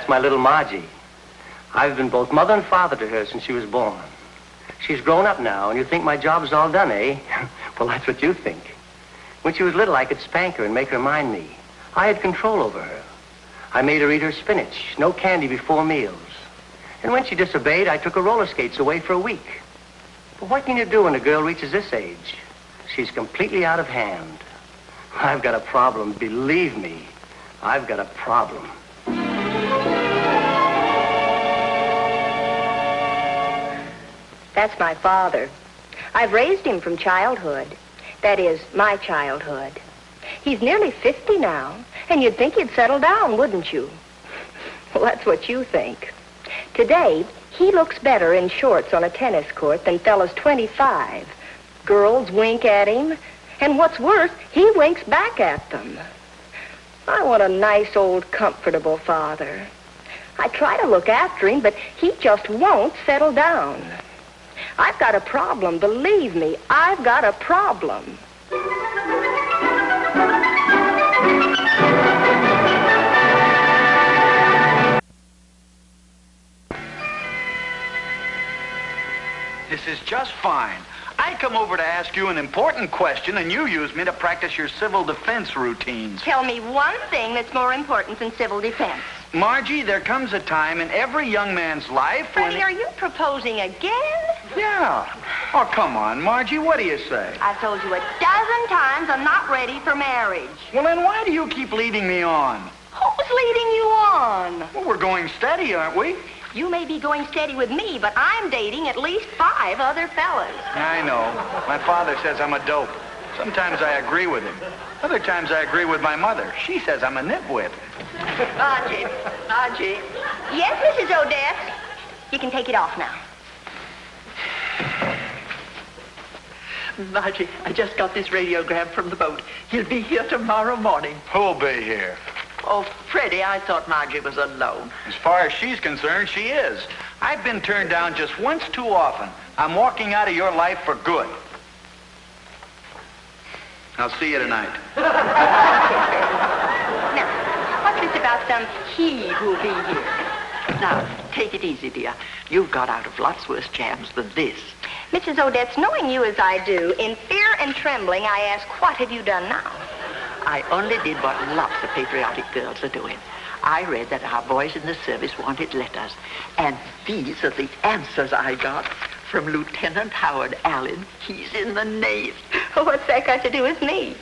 My little Margie. I've been both mother and father to her since she was born. She's grown up now, and you think my job's all done, eh? Well, that's what you think. When she was little, I could spank her and make her mind me. I had control over her. I made her eat her spinach, no candy before meals. And when she disobeyed, I took her roller skates away for a week. But what can you do when a girl reaches this age? She's completely out of hand. I've got a problem, believe me. I've got a problem. That's my father. I've raised him from childhood. That is, my childhood. He's nearly 50 now, and you'd think he'd settle down, wouldn't you? Well, that's what you think. Today, he looks better in shorts on a tennis court than fellas 25. Girls wink at him, and what's worse, he winks back at them. I want a nice, old, comfortable father. I try to look after him, but he just won't settle down. I've got a problem, believe me, I've got a problem. This is just fine. I come over to ask you an important question, and you use me to practice your civil defense routines. Tell me one thing that's more important than civil defense. Margie, there comes a time in every young man's life Freddie, when... are you proposing again? Yeah. Oh, come on, Margie, what do you say? I've told you a dozen times I'm not ready for marriage. Well, then why do you keep leading me on? Who's leading you on? Well, we're going steady, aren't we? You may be going steady with me, but I'm dating at least 5 other fellas. I know. My father says I'm a dope. Sometimes I agree with him. Other times I agree with my mother. She says I'm a nitwit. Margie. Yes, Mrs. Odetts. You can take it off now. Margie, I just got this radiogram from the boat. He'll be here tomorrow morning. Who'll be here? Oh, Freddie, I thought Margie was alone. As far as she's concerned, she is. I've been turned down just once too often. I'm walking out of your life for good. I'll see you tonight. Now, what's this about some he who'll be here? Now, take it easy, dear. You've got out of lots worse jams than this. Mrs. Odetts, knowing you as I do, in fear and trembling, I ask, what have you done now? I only did what lots of patriotic girls are doing. I read that our boys in the service wanted letters, and these are the answers I got from Lieutenant Howard Allen. He's in the Navy. What's that got to do with me?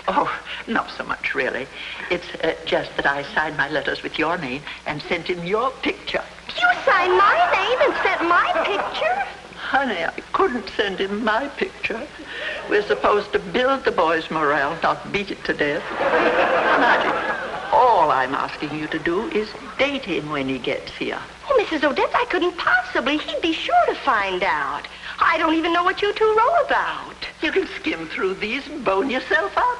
Oh, not so much, really. It's just that I signed my letters with your name and sent him your picture. You signed my name and sent my picture? Honey, I couldn't send him my picture. We're supposed to build the boys' morale, not beat it to death. Margie, all I'm asking you to do is date him when he gets here. Oh, Mrs. Odetts, I couldn't possibly. He'd be sure to find out. I don't even know what you two wrote about. You can skim through these and bone yourself up.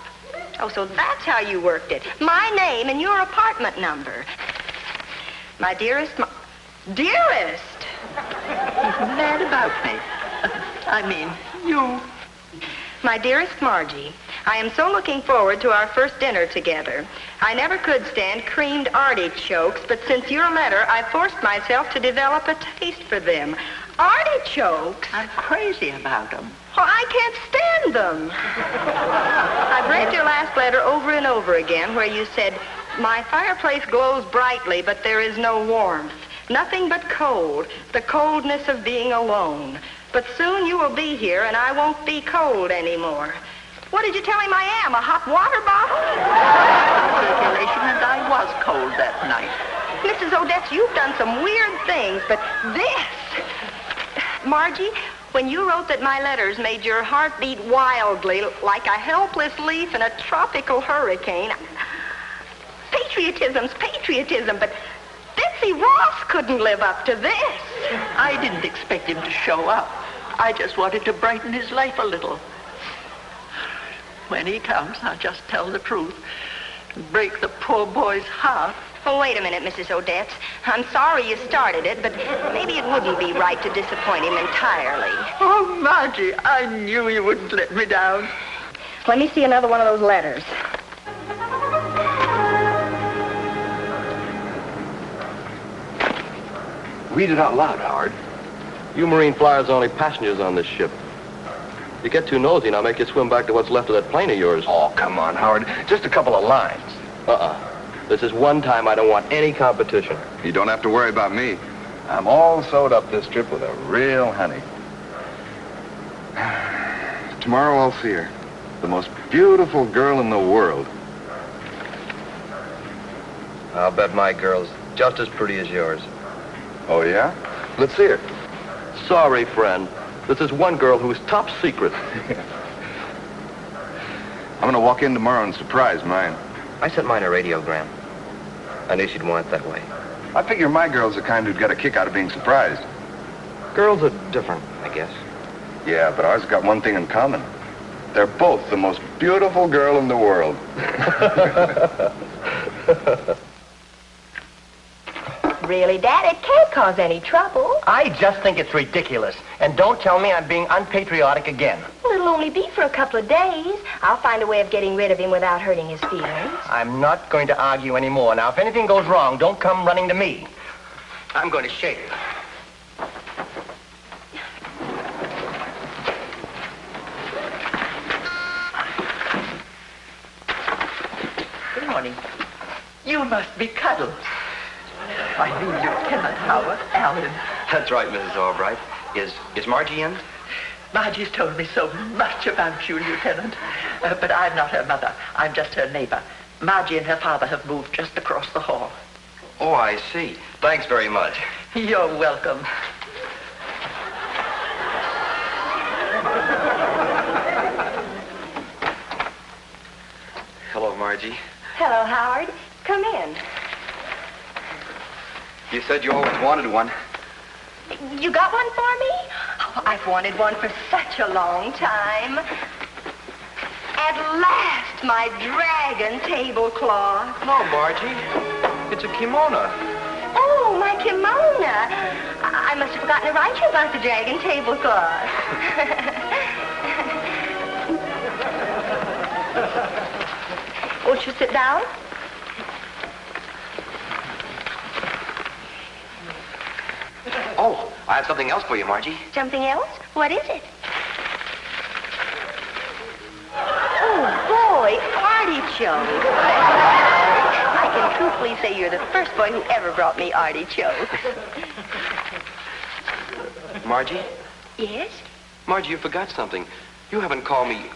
Oh, so that's how you worked it. My name and your apartment number. My dearest, Dearest! He's mad about me. I mean, you. My dearest Margie, I am so looking forward to our first dinner together. I never could stand creamed artichokes, but since your letter, I forced myself to develop a taste for them. Artichokes? I'm crazy about them. Oh, I can't stand them. I've read your last letter over and over again where you said, my fireplace glows brightly, but there is no warmth. Nothing but cold, the coldness of being alone. But soon you will be here, and I won't be cold anymore. What did you tell him I am, a hot water bottle? Circulation, and I was cold that night. Mrs. Odetts, you've done some weird things, but this... Margie, When you wrote that my letters made your heart beat wildly like a helpless leaf in a tropical hurricane, patriotism's patriotism, but Betsy Ross couldn't live up to this. I didn't expect him to show up. I just wanted to brighten his life a little. When he comes, I'll just tell the truth. Break the poor boy's heart. Oh, wait a minute, Mrs. Odetts. I'm sorry you started it, but maybe it wouldn't be right to disappoint him entirely. Oh, Margie, I knew you wouldn't let me down. Let me see another one of those letters. Read it out loud, Howard. You Marine flyers are only passengers on this ship. You get too nosy, and I'll make you swim back to what's left of that plane of yours. Oh, come on, Howard. Just a couple of lines. This is one time I don't want any competition. You don't have to worry about me. I'm all sewed up this trip with a real honey. Tomorrow I'll see her. The most beautiful girl in the world. I'll bet my girl's just as pretty as yours. Oh, yeah? Let's see her. Sorry, friend. This is one girl who's top secret. I'm going to walk in tomorrow and surprise mine. I sent mine a radiogram. I knew she'd want it that way. I figure my girl's the kind who'd get a kick out of being surprised. Girls are different, I guess. Yeah, but ours got one thing in common. They're both the most beautiful girl in the world. Really, Dad, it can't cause any trouble. I just think it's ridiculous. And don't tell me I'm being unpatriotic again. Well, it'll only be for a couple of days. I'll find a way of getting rid of him without hurting his feelings. I'm not going to argue anymore. Now, if anything goes wrong, don't come running to me. I'm going to shake. Good morning. You must be Cuddles. I knew Lieutenant Howard Allen. That's right, Mrs. Albright. Is Margie in? Margie's told me so much about you, Lieutenant. But I'm not her mother. I'm just her neighbor. Margie and her father have moved just across the hall. Oh, I see. Thanks very much. You're welcome. Hello, Margie. Hello, Howard. Come in. You said you always wanted one. You got one for me? Oh, I've wanted one for such a long time. At last, my dragon tablecloth. No, Margie. It's a kimono. Oh, my kimono. I must have forgotten to write you about the dragon tablecloth. Won't you sit down? Oh, I have something else for you, Margie. Something else? What is it? Oh, boy, artichokes. I can truthfully say you're the first boy who ever brought me artichokes. Margie? Yes? Margie, you forgot something. You haven't called me...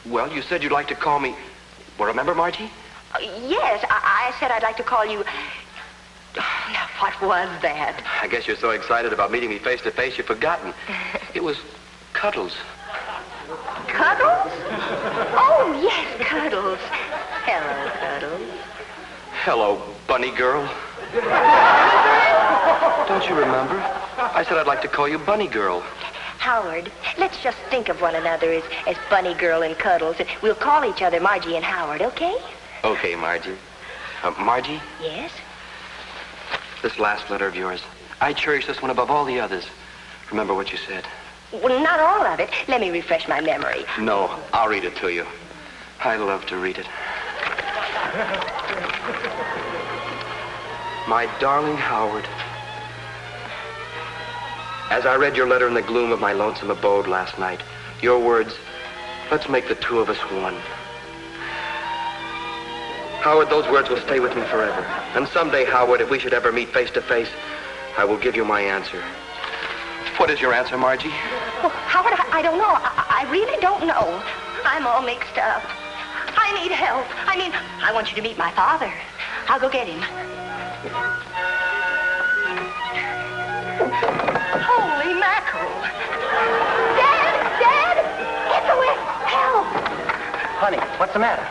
Well, you said you'd like to call me... Well, remember, Margie? Yes, I said I'd like to call you... Now, what was that? I guess you're so excited about meeting me face to face, you've forgotten. It was Cuddles. Cuddles? Oh, yes, Cuddles. Hello, Cuddles. Hello, bunny girl. Don't you remember? I said I'd like to call you Bunny Girl. Howard, let's just think of one another as Bunny Girl and Cuddles. And we'll call each other Margie and Howard, okay? Okay, Margie. Margie? Yes? This last letter of yours. I cherish this one above all the others. Remember what you said. Well, not all of it. Let me refresh my memory. No, I'll read it to you. I love to read it. My darling Howard, as I read your letter in the gloom of my lonesome abode last night, your words, let's make the two of us one. Howard, those words will stay with me forever. And someday, Howard, if we should ever meet face to face, I will give you my answer. What is your answer, Margie? Oh, Howard, I don't know. I really don't know. I'm all mixed up. I need help. I want you to meet my father. I'll go get him. Holy mackerel. Honey, what's the matter?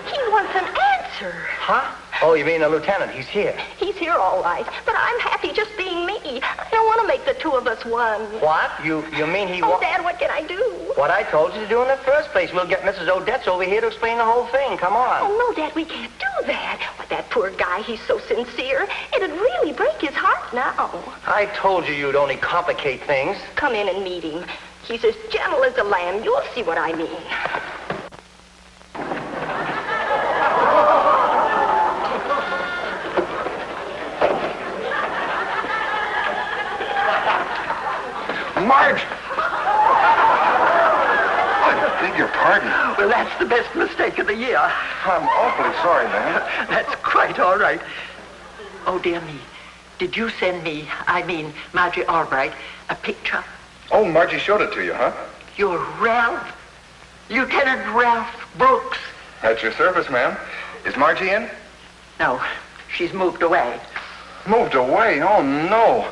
He wants an answer. Huh? Oh, you mean the lieutenant? He's here. He's here all right, but I'm happy just being me. I don't want to make the two of us one. What? You mean he Oh, Dad, what can I do? What I told you to do in the first place. We'll get Mrs. Odetts over here to explain the whole thing. Come on. Oh, no, Dad, we can't do that. Why, that poor guy, he's so sincere. It'd really break his heart now. I told you you'd only complicate things. Come in and meet him. He's as gentle as a lamb. You'll see what I mean. Marge! I beg your pardon. Well, that's the best mistake of the year. I'm awfully sorry, ma'am. That's quite all right. Oh, dear me. Did you send me, Margie Albright, a picture? Oh, Margie showed it to you, huh? You're Ralph? Lieutenant Ralph Brooks? At your service, ma'am. Is Margie in? No, she's moved away. Moved away? Oh, no.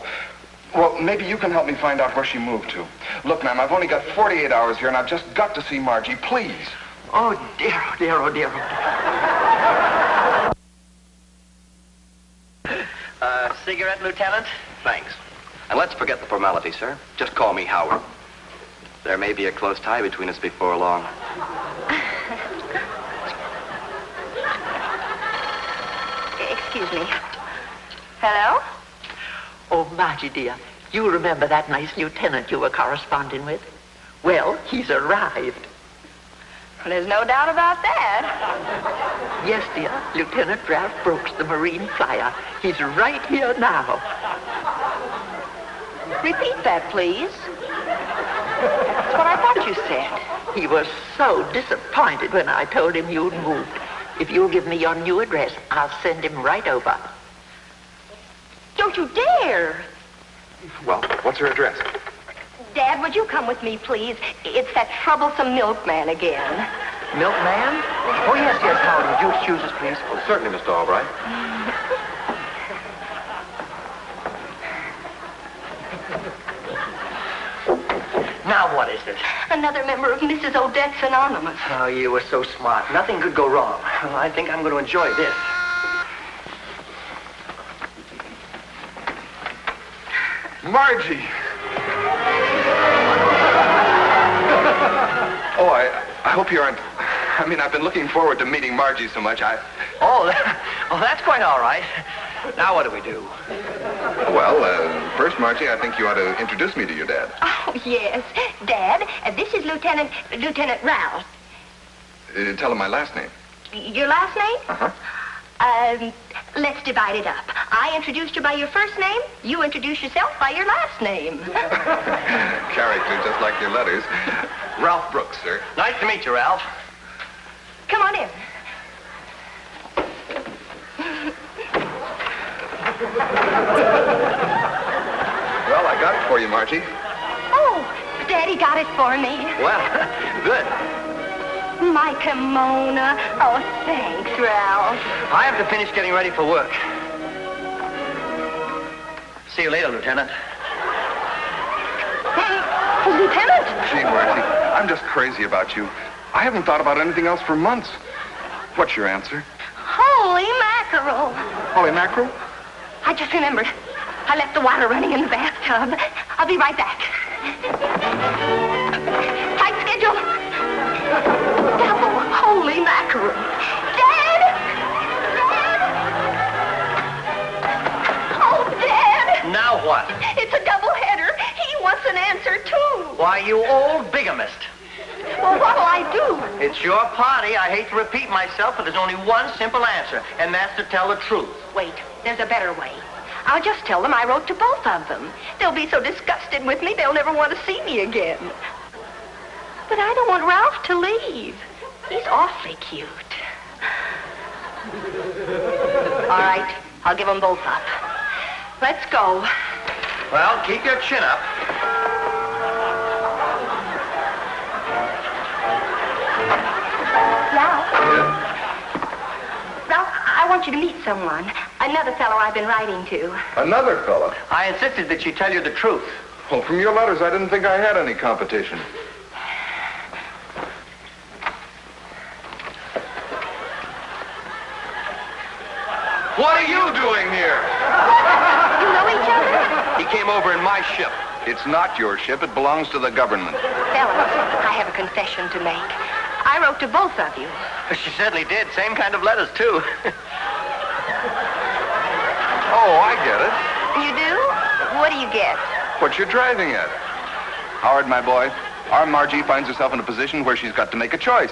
Well, maybe you can help me find out where she moved to. Look, ma'am, I've only got 48 hours here, and I've just got to see Margie. Please. Oh, dear, oh, dear, oh, dear. Cigarette, Lieutenant? Thanks. And let's forget the formality, sir. Just call me Howard. There may be a close tie between us before long. Excuse me. Hello? Oh, Margie, dear, you remember that nice lieutenant you were corresponding with? Well, he's arrived. Well, there's no doubt about that. Yes, dear, Lieutenant Ralph Brooks, the Marine flyer. He's right here now. Repeat that, please. That's what I thought you said. He was so disappointed when I told him you'd moved. If you'll give me your new address, I'll send him right over. Don't you dare! Well, what's her address? Dad, would you come with me, please? It's that troublesome milkman again. Milkman? Oh, yes, Howard. Would you excuse us, please? Well, certainly, Mr. Albright. Now what is this? Another member of Mrs. Odetts Anonymous. Oh, you were so smart. Nothing could go wrong. Well, I think I'm going to enjoy this. Margie! Oh, I hope you aren't... I've been looking forward to meeting Margie so much, Oh, that's quite all right. Now what do we do? Well, first, Margie, I think you ought to introduce me to your dad. Oh, yes. Dad, this is Lieutenant Ralph. Tell him my last name. Your last name? Uh-huh. Let's divide it up. I introduced you by your first name. You introduce yourself by your last name. Character, just like your letters. Ralph Brooks, sir. Nice to meet you, Ralph. Come on in. Well, I got it for you, Margie. Oh, Daddy got it for me. Well, good. My kimono. Oh, thanks, Ralph. I have to finish getting ready for work. See you later, Lieutenant. Lieutenant? Gee, Margie, I'm just crazy about you. I haven't thought about anything else for months. What's your answer? Holy mackerel. Holy mackerel? I just remembered. I left the water running in the bathtub. I'll be right back. Tight schedule. Double holy mackerel. Dad! Dad! Oh, Dad! Now what? It's a double header. He wants an answer, too. Why, you old bigamist. Well, what'll I do? It's your party. I hate to repeat myself, but there's only one simple answer, and that's to tell the truth. Wait, there's a better way. I'll just tell them I wrote to both of them. They'll be so disgusted with me, they'll never want to see me again. But I don't want Ralph to leave. He's awfully cute. All right, I'll give them both up. Let's go. Well, keep your chin up. Ralph, I want you to meet someone. Another fellow I've been writing to. Another fella? I insisted that she tell you the truth. Well, from your letters, I didn't think I had any competition. What are you doing here? You know each other? He came over in my ship. It's not your ship. It belongs to the government. Fellas, I have a confession to make. I wrote to both of you. She certainly did. Same kind of letters, too. Oh, I get it. You do? What do you get? What you're driving at. Howard, my boy, our Margie finds herself in a position where she's got to make a choice.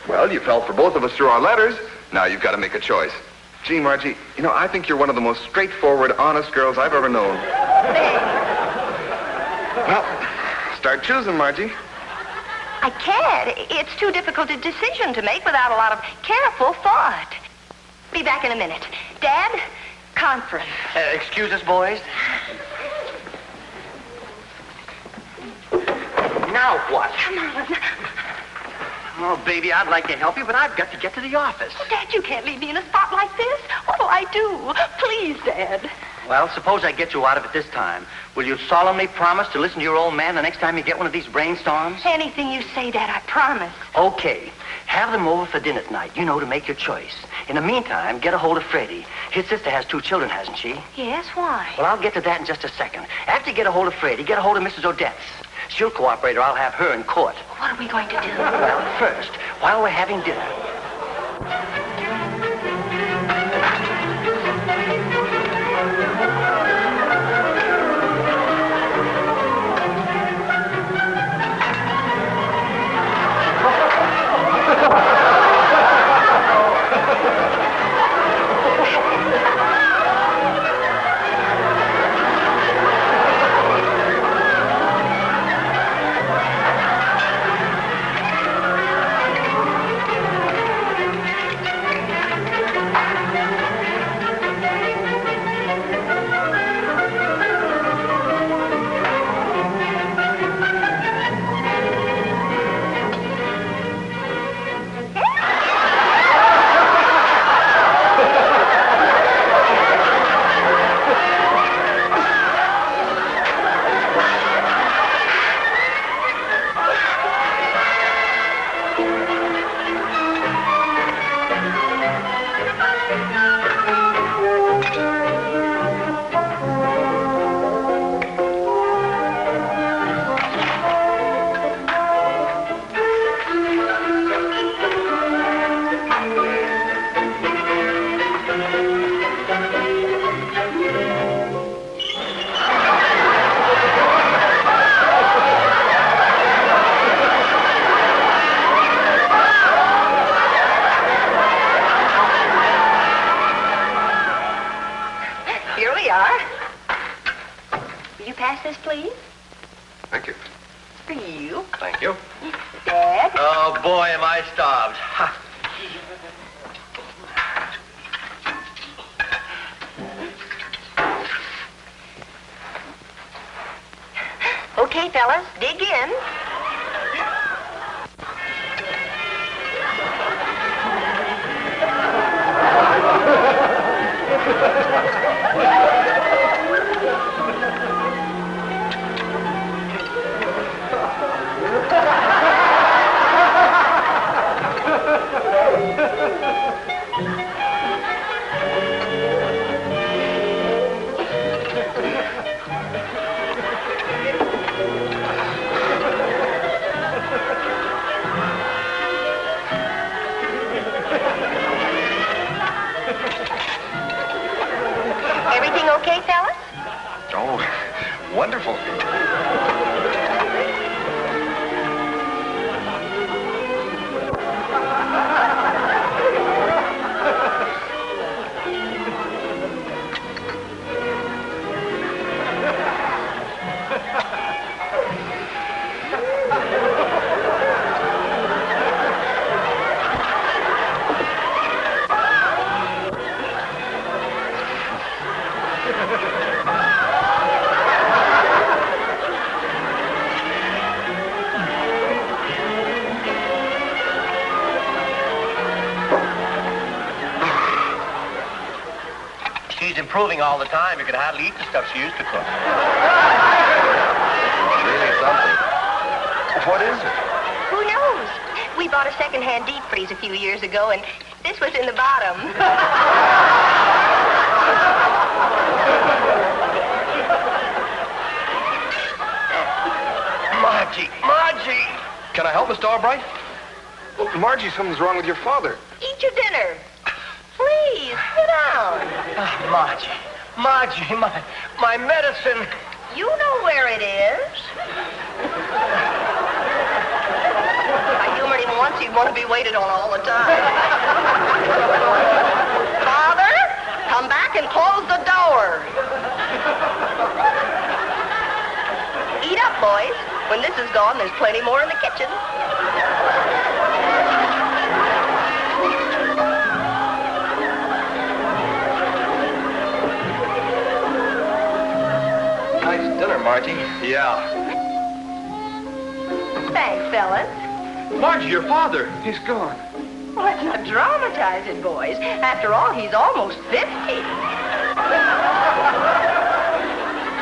Well, you fell for both of us through our letters. Now you've got to make a choice. Gee, Margie, you know, I think you're one of the most straightforward, honest girls I've ever known. Well, start choosing, Margie. I can't. It's too difficult a decision to make without a lot of careful thought. Be back in a minute. Dad, conference. Excuse us, boys. Now what? Come on. Oh, baby, I'd like to help you, but I've got to get to the office. Oh, Dad, you can't leave me in a spot like this. What'll I do? Please, Dad. Well, suppose I get you out of it this time. Will you solemnly promise to listen to your old man the next time you get one of these brainstorms? Anything you say, Dad, I promise. Okay. Have them over for dinner tonight, you know, to make your choice. In the meantime, get a hold of Freddie. His sister has 2 children, hasn't she? Yes, why? Well, I'll get to that in just a second. After you get a hold of Freddie, get a hold of Mrs. Odetts. She'll cooperate or I'll have her in court. What are we going to do? Well, first, while we're having dinner... Thank you. For you. Thank you. Dad. Oh, boy, am I starved. Ha. Okay, fellas, dig in. Everything okay, fellas? Oh, wonderful. She's improving all the time. You can hardly eat the stuff she used to cook. Really something. What is it? Who knows? We We bought a second-hand deep freeze a few years ago, and this was in the bottom. Margie! Can I help, Mr. Albright? Well, Margie, something's wrong with your father. Eat your dinner. Please, sit down. Margie, my medicine. You know where it is. I humored him once, he'd want to be waited on all the time. Father, come back and close the door. Eat up, boys. When this is gone, there's plenty more in the kitchen. Nice dinner, Margie. Yeah. Thanks, fellas. Margie, your father. He's gone. Let's not dramatize it, boys. After all, he's almost 50.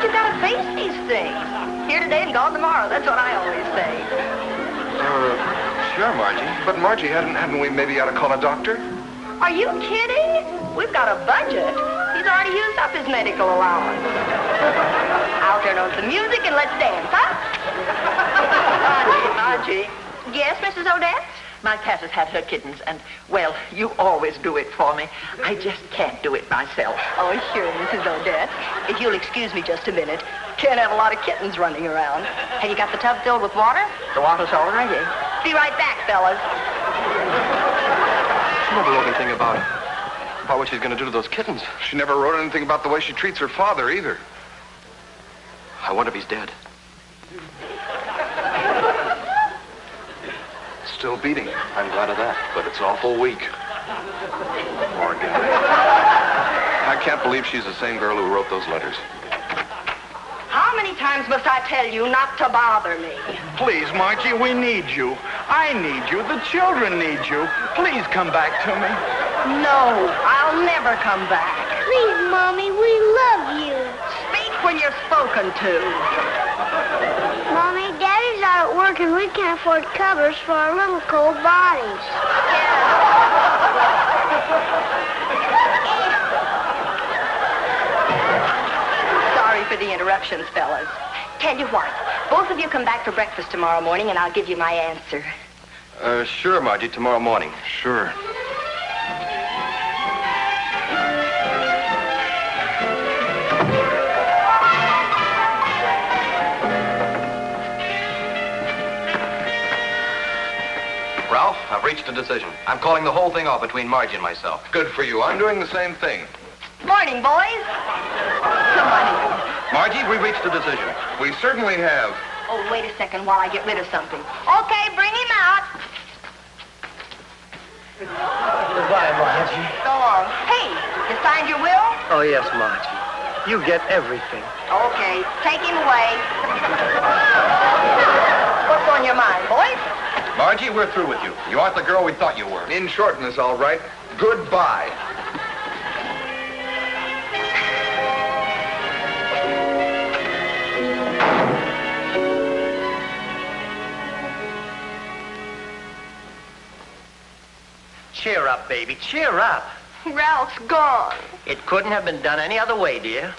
You gotta face these things. Here today and gone tomorrow. That's what I always say. Sure, Margie. But Margie, hadn't we maybe ought to call a doctor? Are you kidding? We've got a budget. He's already used up his medical allowance. I'll turn on some music and let's dance, huh? Margie, Yes, Mrs. Odetts? my cat has had her kittens, and, well, you always do it for me. I just can't do it myself. Oh, sure, Mrs. Odetts. If you'll excuse me just a minute. Can't have a lot of kittens running around. Have you got the tub filled with water? The water's all ready. Be right back, fellas. She never wrote anything about what she's going to do to those kittens. She never wrote anything about the way she treats her father, either. I wonder if he's dead. Still beating. I'm glad of that, but it's awful weak. Morgan. I can't believe she's the same girl who wrote those letters. How many times must I tell you not to bother me? Please, Margie, we need you. I need you. The children need you. Please come back to me. No, I'll never come back. Please, Mommy, we love you. Speak when you're spoken to. Mommy, Daddy's out at work and we can't afford covers for our little cold bodies. Sorry for the interruptions, fellas. Tell you what, both of you come back for breakfast tomorrow morning and I'll give you my answer. Sure, Margie, tomorrow morning. Sure. Ralph, I've reached a decision. I'm calling the whole thing off between Margie and myself. Good for you. I'm doing the same thing. Morning, boys. Come on in. Margie, we reached a decision. We certainly have. Oh, wait a second while I get rid of something. Okay, bring him out. Goodbye, Margie. So long. Hey, you signed your will? Oh, yes, Margie. You get everything. Okay, take him away. What's on your mind, boys? Margie, we're through with you. You aren't the girl we thought you were. In short, Miss Albright, goodbye. Cheer up, baby. Cheer up. Ralph's gone. It couldn't have been done any other way, dear.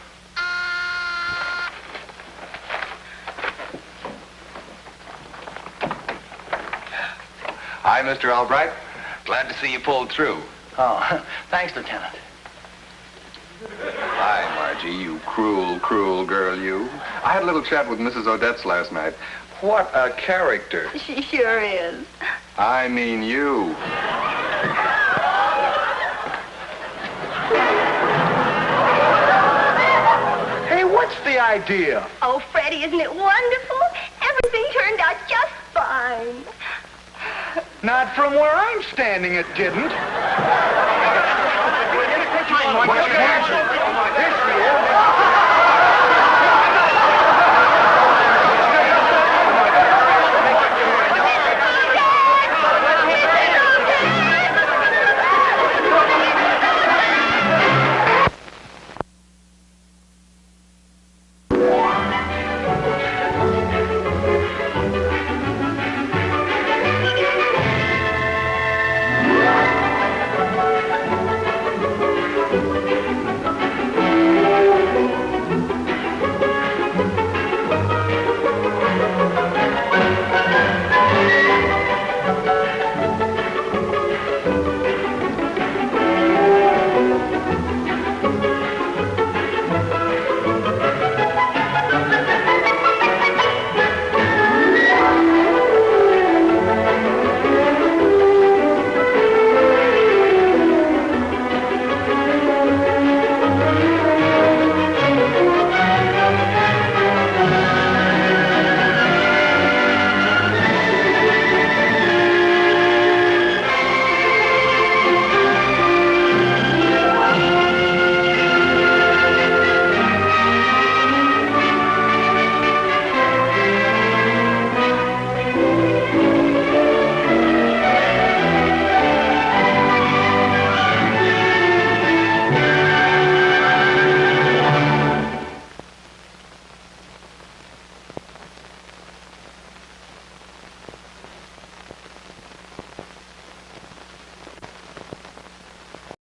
Hi, Mr. Albright. Glad to see you pulled through. Oh, thanks, Lieutenant. Hi, Margie, you cruel, cruel girl, you. I had a little chat with Mrs. Odetts last night. What a character. She sure is. I mean you. Hey, what's the idea? Oh, Freddie, isn't it wonderful? Everything turned out just fine. Not from where I'm standing, it didn't. What's your